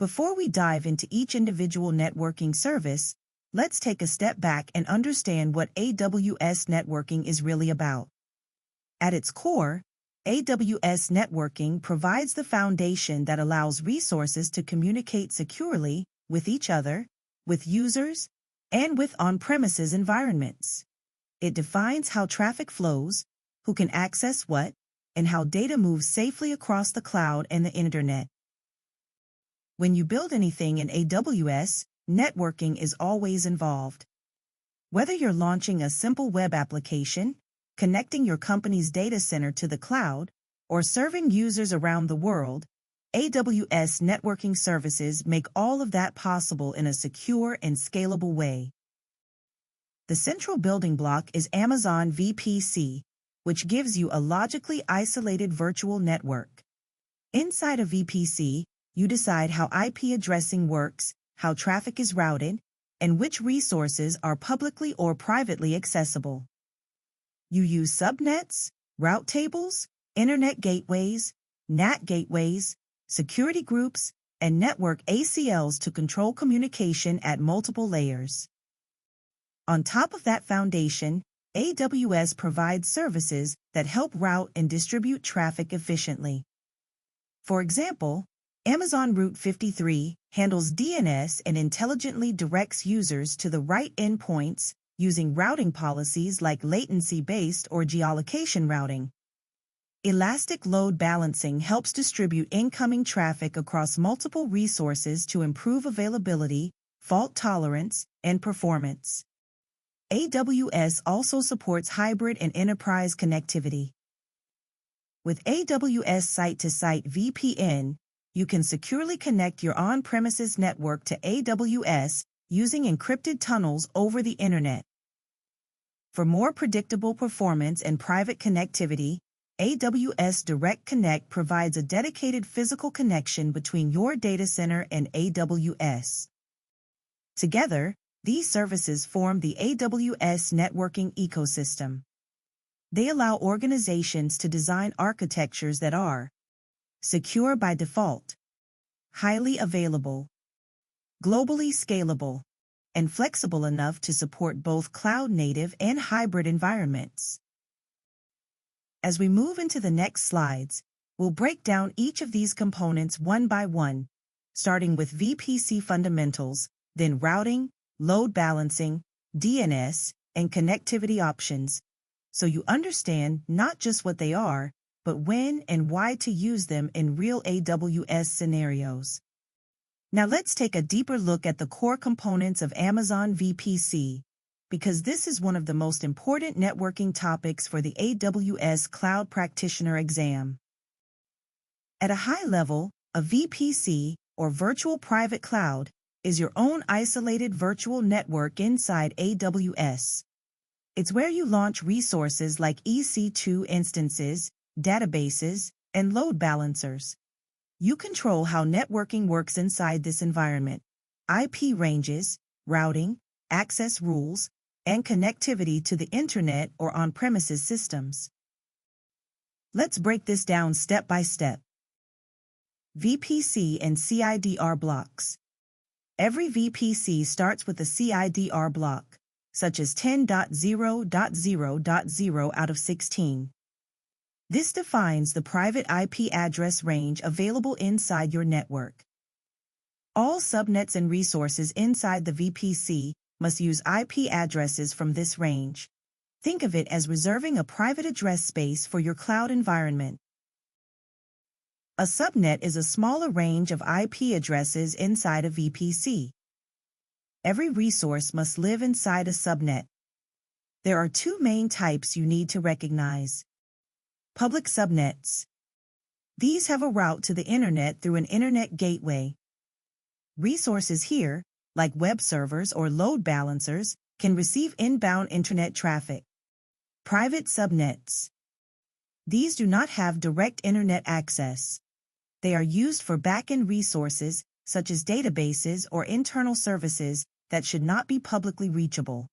Before we dive into each individual networking service, let's take a step back and understand what AWS networking is really about. At its core, AWS networking provides the foundation that allows resources to communicate securely with each other, with users, and with on-premises environments. It defines how traffic flows, who can access what, and how data moves safely across the cloud and the internet. When you build anything in AWS, networking is always involved. Whether you're launching a simple web application, connecting your company's data center to the cloud, or serving users around the world, AWS networking services make all of that possible in a secure and scalable way. The central building block is Amazon VPC, which gives you a logically isolated virtual network. Inside a VPC, you decide how IP addressing works, how traffic is routed, and which resources are publicly or privately accessible. You use subnets, route tables, internet gateways, NAT gateways, security groups, and network ACLs to control communication at multiple layers. On top of that foundation, AWS provides services that help route and distribute traffic efficiently. For example, Amazon Route 53 handles DNS and intelligently directs users to the right endpoints using routing policies like latency-based or geolocation routing. Elastic load balancing helps distribute incoming traffic across multiple resources to improve availability, fault tolerance, and performance. AWS also supports hybrid and enterprise connectivity. With AWS Site-to-Site VPN, you can securely connect your on-premises network to AWS using encrypted tunnels over the internet. For more predictable performance and private connectivity, AWS Direct Connect provides a dedicated physical connection between your data center and AWS. Together, these services form the AWS networking ecosystem. They allow organizations to design architectures that are secure by default, highly available, globally scalable, and flexible enough to support both cloud-native and hybrid environments. As we move into the next slides, we'll break down each of these components one by one, starting with VPC fundamentals, then routing, load balancing, DNS, and connectivity options, so you understand not just what they are, but when and why to use them in real AWS scenarios. Now let's take a deeper look at the core components of Amazon VPC, because this is one of the most important networking topics for the AWS Cloud Practitioner exam. At a high level, a VPC, or Virtual Private Cloud, is your own isolated virtual network inside AWS. It's where you launch resources like EC2 instances, databases, and load balancers. You control how networking works inside this environment: IP ranges, routing, access rules, and connectivity to the internet or on-premises systems. Let's break this down step by step. VPC and CIDR blocks. Every VPC starts with a CIDR block, such as 10.0.0.0 out of 16. This defines the private IP address range available inside your network. All subnets and resources inside the VPC must use IP addresses from this range. Think of it as reserving a private address space for your cloud environment. A subnet is a smaller range of IP addresses inside a VPC. Every resource must live inside a subnet. There are two main types you need to recognize. Public subnets. These have a route to the internet through an internet gateway. Resources here, like web servers or load balancers, can receive inbound internet traffic. Private subnets. These do not have direct internet access. They are used for back-end resources, such as databases or internal services, that should not be publicly reachable.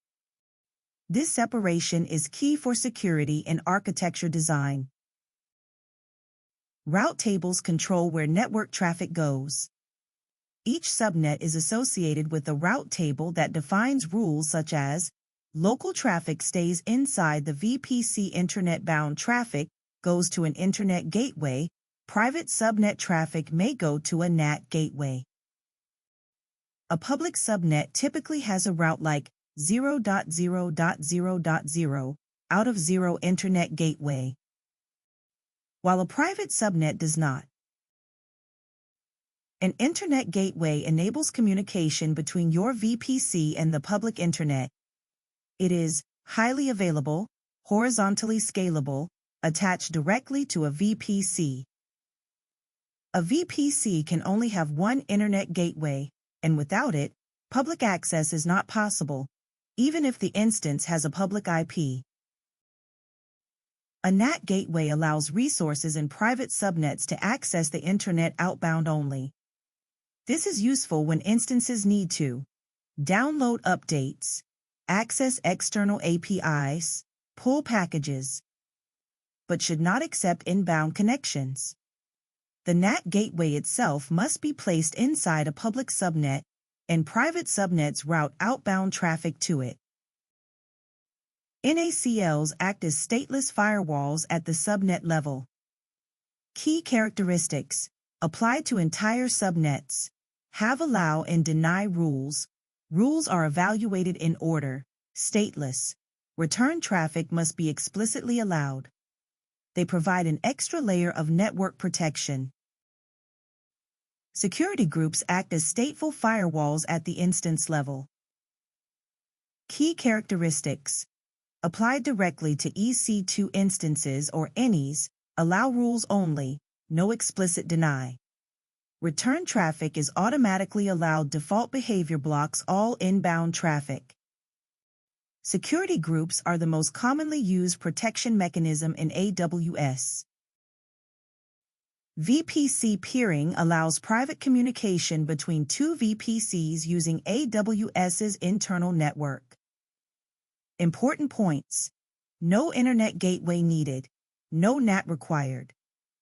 This separation is key for security and architecture design. Route tables control where network traffic goes. Each subnet is associated with a route table that defines rules such as local traffic stays inside the VPC, internet-bound traffic goes to an internet gateway, private subnet traffic may go to a NAT gateway. A public subnet typically has a route like 0.0.0.0 out of 0 internet gateway, while a private subnet does not. An internet gateway enables communication between your VPC and the public internet. It is highly available, horizontally scalable, attached directly to a VPC. A VPC can only have one internet gateway, and without it, public access is not possible, even if the instance has a public IP. A NAT gateway allows resources in private subnets to access the internet outbound only. This is useful when instances need to download updates, access external APIs, pull packages, but should not accept inbound connections. The NAT gateway itself must be placed inside a public subnet, and private subnets route outbound traffic to it. NACLs act as stateless firewalls at the subnet level. Key characteristics apply to entire subnets. Have allow and deny rules. Rules are evaluated in order. Stateless. Return traffic must be explicitly allowed. They provide an extra layer of network protection. Security groups act as stateful firewalls at the instance level. Key characteristics apply directly to EC2 instances or NEs, allow rules only, no explicit deny. Return traffic is automatically allowed. Default behavior blocks all inbound traffic. Security groups are the most commonly used protection mechanism in AWS. VPC peering allows private communication between two VPCs using AWS's internal network. Important points: no internet gateway needed, no NAT required.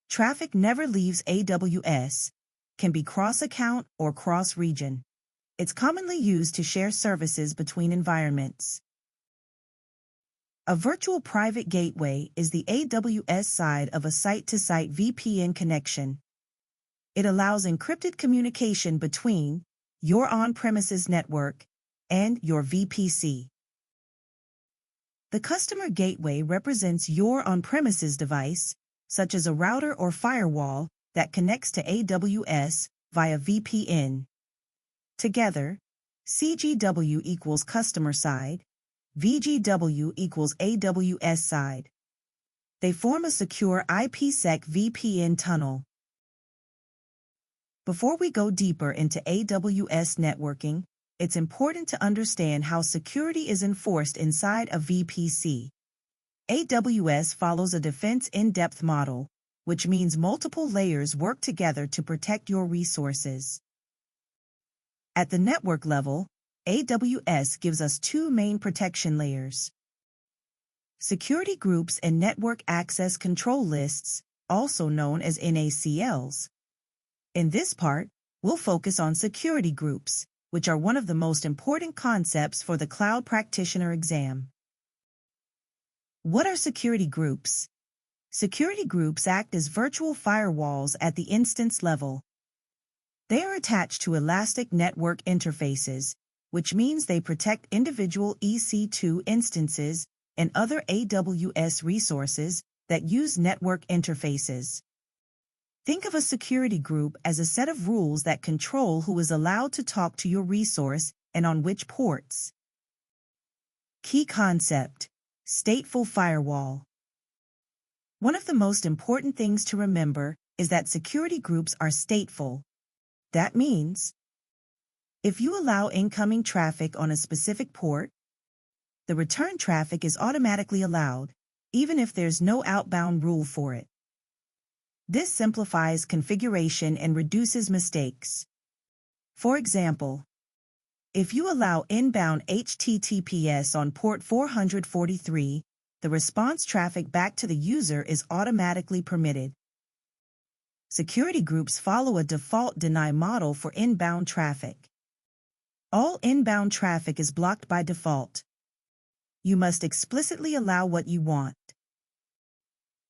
Traffic never leaves AWS, can be cross-account or cross-region. It's commonly used to share services between environments. A virtual private gateway is the AWS side of a site-to-site VPN connection. It allows encrypted communication between your on-premises network and your VPC. The customer gateway represents your on-premises device, such as a router or firewall, that connects to AWS via VPN. Together, CGW equals customer side, VGW equals AWS side. They form a secure IPsec VPN tunnel. Before we go deeper into AWS networking, it's important to understand how security is enforced inside a VPC. AWS follows a defense in-depth model, which means multiple layers work together to protect your resources. At the network level, AWS gives us two main protection layers: security groups and network access control lists, also known as NACLs. In this part, we'll focus on security groups, which are one of the most important concepts for the Cloud Practitioner exam. What are security groups? Security groups act as virtual firewalls at the instance level. They are attached to elastic network interfaces, which means they protect individual EC2 instances and other AWS resources that use network interfaces. Think of a security group as a set of rules that control who is allowed to talk to your resource and on which ports. Key concept: stateful firewall. One of the most important things to remember is that security groups are stateful. That means, if you allow incoming traffic on a specific port, the return traffic is automatically allowed, even if there's no outbound rule for it. This simplifies configuration and reduces mistakes. For example, if you allow inbound HTTPS on port 443, the response traffic back to the user is automatically permitted. Security groups follow a default deny model for inbound traffic. All inbound traffic is blocked by default. You must explicitly allow what you want.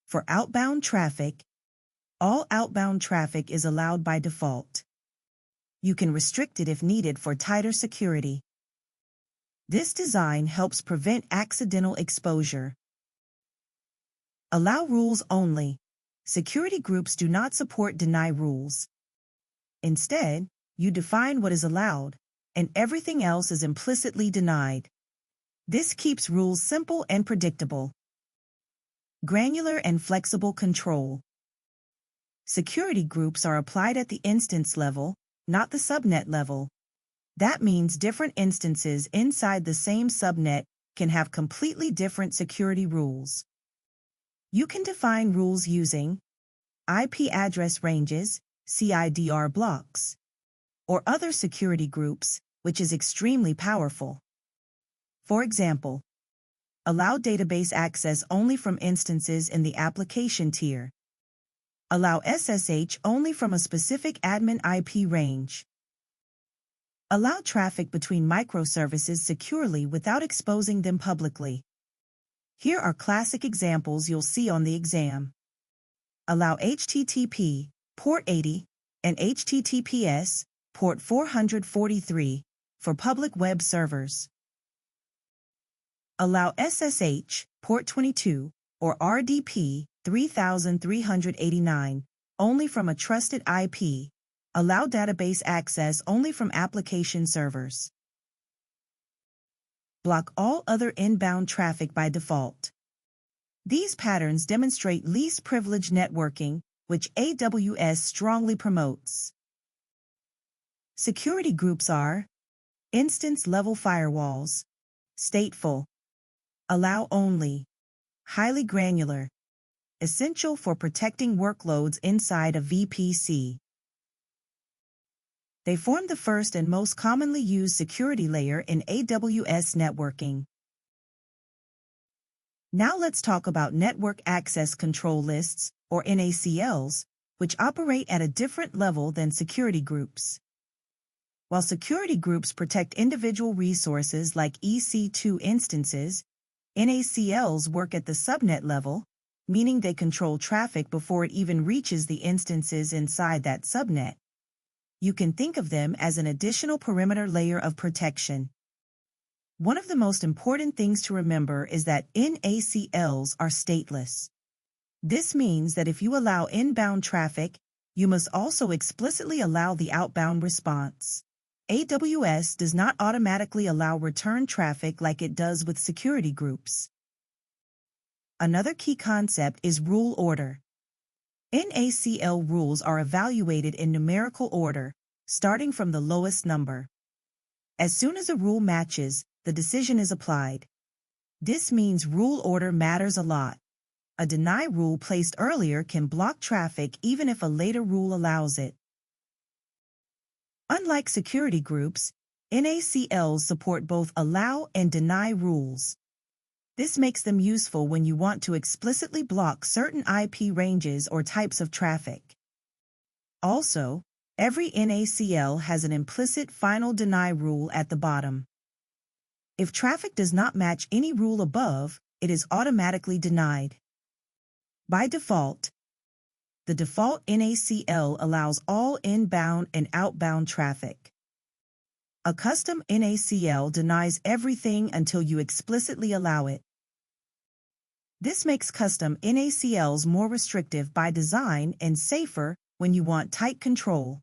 For outbound traffic, all outbound traffic is allowed by default. You can restrict it if needed for tighter security. This design helps prevent accidental exposure. Allow rules only. Security groups do not support deny rules. Instead, you define what is allowed, and everything else is implicitly denied. This keeps rules simple and predictable. Granular and flexible control. Security groups are applied at the instance level, not the subnet level. That means different instances inside the same subnet can have completely different security rules. You can define rules using IP address ranges, CIDR blocks, or other security groups, which is extremely powerful. For example, allow database access only from instances in the application tier. Allow SSH only from a specific admin IP range. Allow traffic between microservices securely without exposing them publicly. Here are classic examples you'll see on the exam. Allow HTTP, port 80, and HTTPS, port 443, for public web servers. Allow SSH, port 22, or RDP, 3389, only from a trusted IP. Allow database access only from application servers. Block all other inbound traffic by default. These patterns demonstrate least privileged networking, which AWS strongly promotes. Security groups are instance-level firewalls, stateful, allow only, highly granular, essential for protecting workloads inside a VPC. They form the first and most commonly used security layer in AWS networking. Now let's talk about Network Access Control Lists, or NACLs, which operate at a different level than security groups. While security groups protect individual resources like EC2 instances, NACLs work at the subnet level, meaning they control traffic before it even reaches the instances inside that subnet. You can think of them as an additional perimeter layer of protection. One of the most important things to remember is that NACLs are stateless. This means that if you allow inbound traffic, you must also explicitly allow the outbound response. AWS does not automatically allow return traffic like it does with security groups. Another key concept is rule order. NACL rules are evaluated in numerical order, starting from the lowest number. As soon as a rule matches, the decision is applied. This means rule order matters a lot. A deny rule placed earlier can block traffic even if a later rule allows it. Unlike security groups, NACLs support both allow and deny rules. This makes them useful when you want to explicitly block certain IP ranges or types of traffic. Also, every NACL has an implicit final deny rule at the bottom. If traffic does not match any rule above, it is automatically denied. By default, the default NACL allows all inbound and outbound traffic. A custom NACL denies everything until you explicitly allow it. This makes custom NACLs more restrictive by design and safer when you want tight control.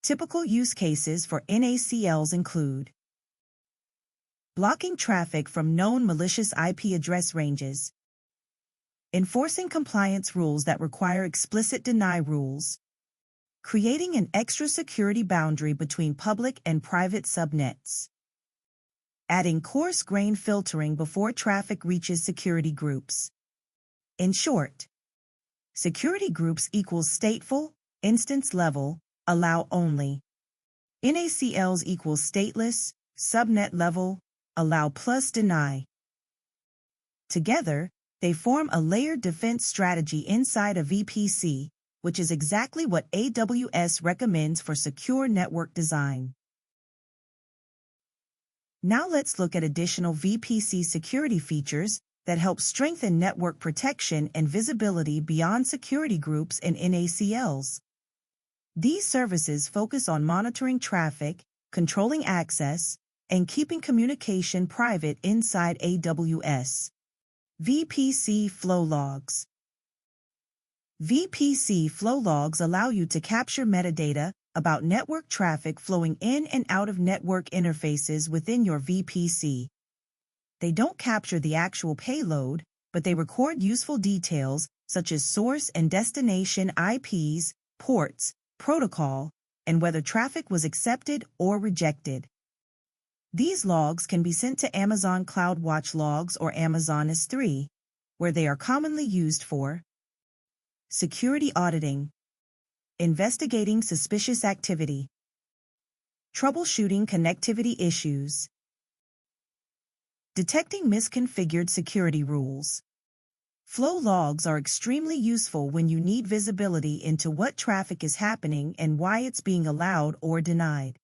Typical use cases for NACLs include blocking traffic from known malicious IP address ranges, enforcing compliance rules that require explicit deny rules, creating an extra security boundary between public and private subnets, adding coarse-grained filtering before traffic reaches security groups. In short, security groups equals stateful, instance level, allow only. NACLs equals stateless, subnet level, allow plus deny. Together, they form a layered defense strategy inside a VPC, which is exactly what AWS recommends for secure network design. Now let's look at additional VPC security features that help strengthen network protection and visibility beyond security groups and NACLs. These services focus on monitoring traffic, controlling access, and keeping communication private inside AWS. VPC Flow Logs. VPC Flow Logs allow you to capture metadata about network traffic flowing in and out of network interfaces within your VPC. They don't capture the actual payload, but they record useful details such as source and destination IPs, ports, protocol, and whether traffic was accepted or rejected. These logs can be sent to Amazon CloudWatch Logs or Amazon S3, where they are commonly used for security auditing, investigating suspicious activity, troubleshooting connectivity issues, detecting misconfigured security rules. Flow logs are extremely useful when you need visibility into what traffic is happening and why it's being allowed or denied.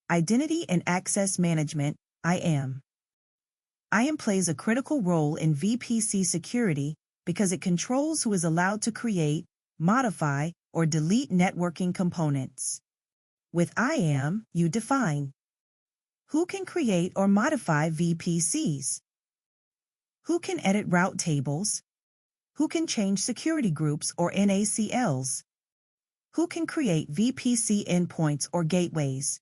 Identity and Access Management, IAM. IAM plays a critical role in VPC security because it controls who is allowed to create, modify, or delete networking components. With IAM, you define who can create or modify VPCs, who can edit route tables, who can change security groups or NACLs, who can create VPC endpoints or gateways.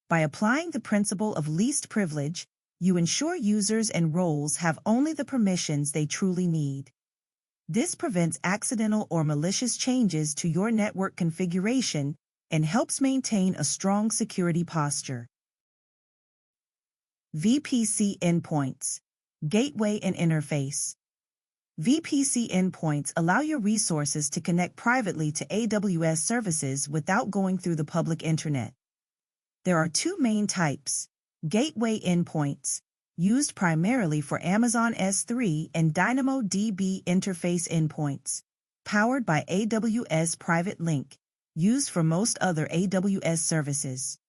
By applying the principle of least privilege, you ensure users and roles have only the permissions they truly need. This prevents accidental or malicious changes to your network configuration and helps maintain a strong security posture. VPC endpoints, gateway and interface. VPC endpoints allow your resources to connect privately to AWS services without going through the public internet. There are two main types: gateway endpoints, used primarily for Amazon S3, and DynamoDB interface endpoints, powered by AWS Private Link, used for most other AWS services.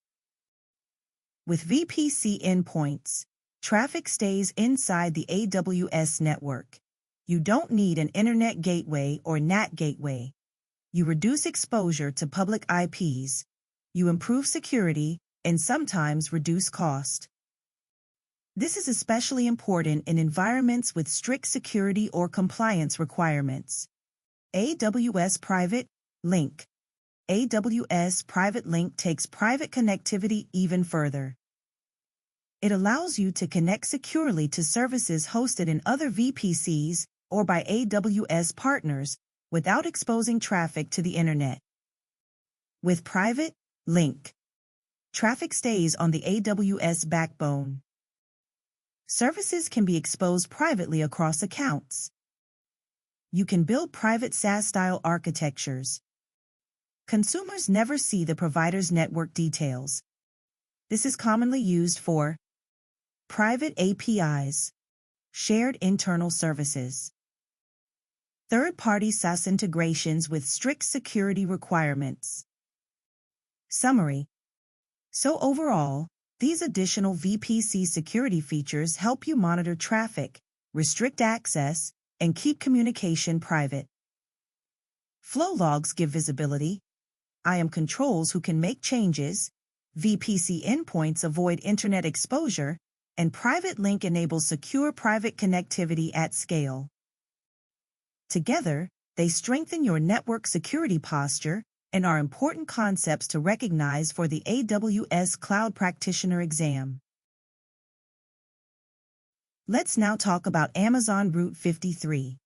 With VPC endpoints, traffic stays inside the AWS network. You don't need an Internet Gateway or NAT gateway. You reduce exposure to public IPs. You improve security and sometimes reduce cost. This is especially important in environments with strict security or compliance requirements. AWS Private Link. AWS Private Link takes private connectivity even further. It allows you to connect securely to services hosted in other VPCs or by AWS partners without exposing traffic to the internet. With Private Link, traffic stays on the AWS backbone. Services can be exposed privately across accounts. You can build private SaaS-style architectures. Consumers never see the provider's network details. This is commonly used for private APIs, shared internal services, third-party SaaS integrations with strict security requirements. Summary. So overall, these additional VPC security features help you monitor traffic, restrict access, and keep communication private. Flow logs give visibility. IAM controls who can make changes. VPC endpoints avoid internet exposure, and Private Link enables secure private connectivity at scale. Together, they strengthen your network security posture and are important concepts to recognize for the AWS Cloud Practitioner exam. Let's now talk about Amazon Route 53.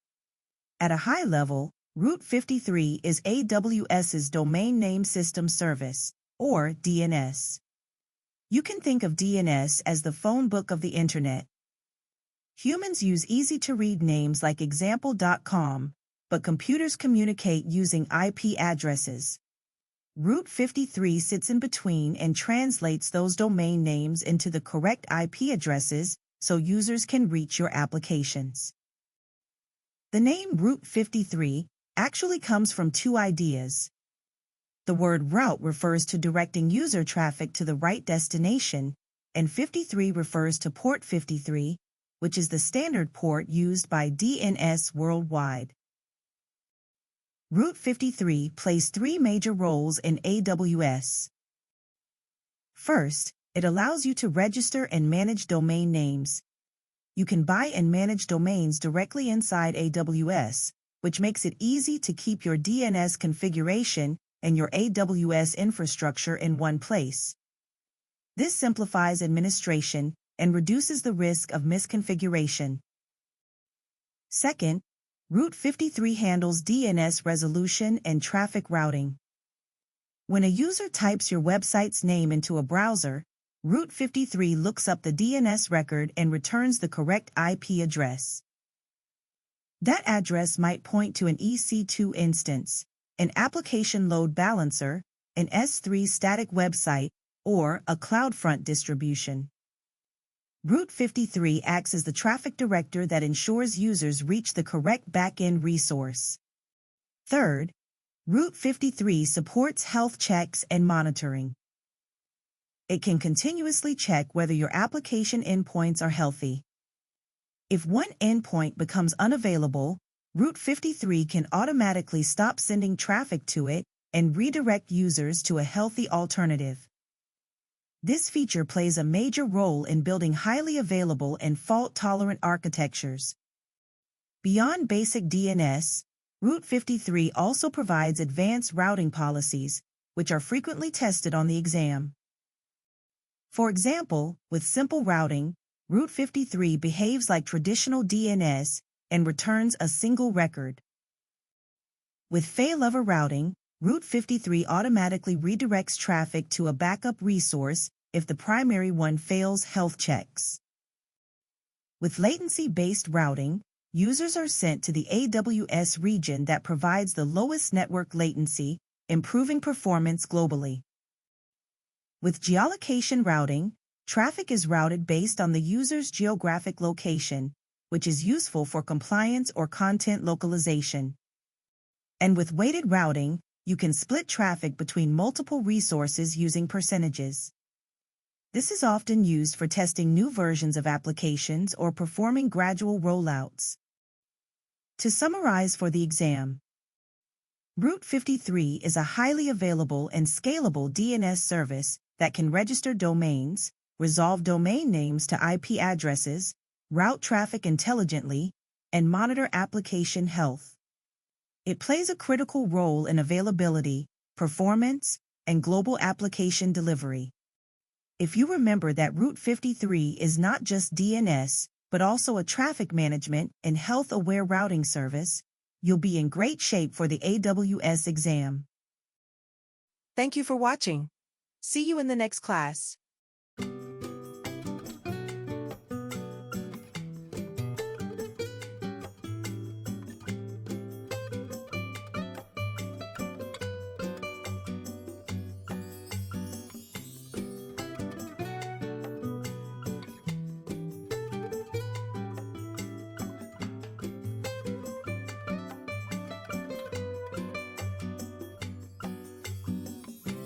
At a high level, Route 53 is AWS's Domain Name System Service, or DNS. You can think of DNS as the phone book of the Internet. Humans use easy-to-read names like example.com, but computers communicate using IP addresses. Route 53 sits in between and translates those domain names into the correct IP addresses so users can reach your applications. The name Route 53 actually comes from two ideas. The word route refers to directing user traffic to the right destination, and 53 refers to port 53, which is the standard port used by DNS worldwide. Route 53 plays three major roles in AWS. First, it allows you to register and manage domain names. You can buy and manage domains directly inside AWS, which makes it easy to keep your DNS configuration and your AWS infrastructure in one place. This simplifies administration and reduces the risk of misconfiguration. Second, Route 53 handles DNS resolution and traffic routing. When a user types your website's name into a browser, Route 53 looks up the DNS record and returns the correct IP address. That address might point to an EC2 instance, an application load balancer, an S3 static website, or a CloudFront distribution. Route 53 acts as the traffic director that ensures users reach the correct backend resource. Third, Route 53 supports health checks and monitoring. It can continuously check whether your application endpoints are healthy. If one endpoint becomes unavailable, Route 53 can automatically stop sending traffic to it and redirect users to a healthy alternative. This feature plays a major role in building highly available and fault-tolerant architectures. Beyond basic DNS, Route 53 also provides advanced routing policies, which are frequently tested on the exam. For example, with simple routing, Route 53 behaves like traditional DNS and returns a single record. With failover routing, Route 53 automatically redirects traffic to a backup resource if the primary one fails health checks. With latency-based routing, users are sent to the AWS region that provides the lowest network latency, improving performance globally. With geolocation routing, traffic is routed based on the user's geographic location, which is useful for compliance or content localization. And with weighted routing, you can split traffic between multiple resources using percentages. This is often used for testing new versions of applications or performing gradual rollouts. To summarize for the exam, Route 53 is a highly available and scalable DNS service that can register domains, resolve domain names to IP addresses, route traffic intelligently, and monitor application health. It plays a critical role in availability, performance, and global application delivery. If you remember that Route 53 is not just DNS, but also a traffic management and health-aware routing service, you'll be in great shape for the AWS exam. Thank you for watching. See you in the next class.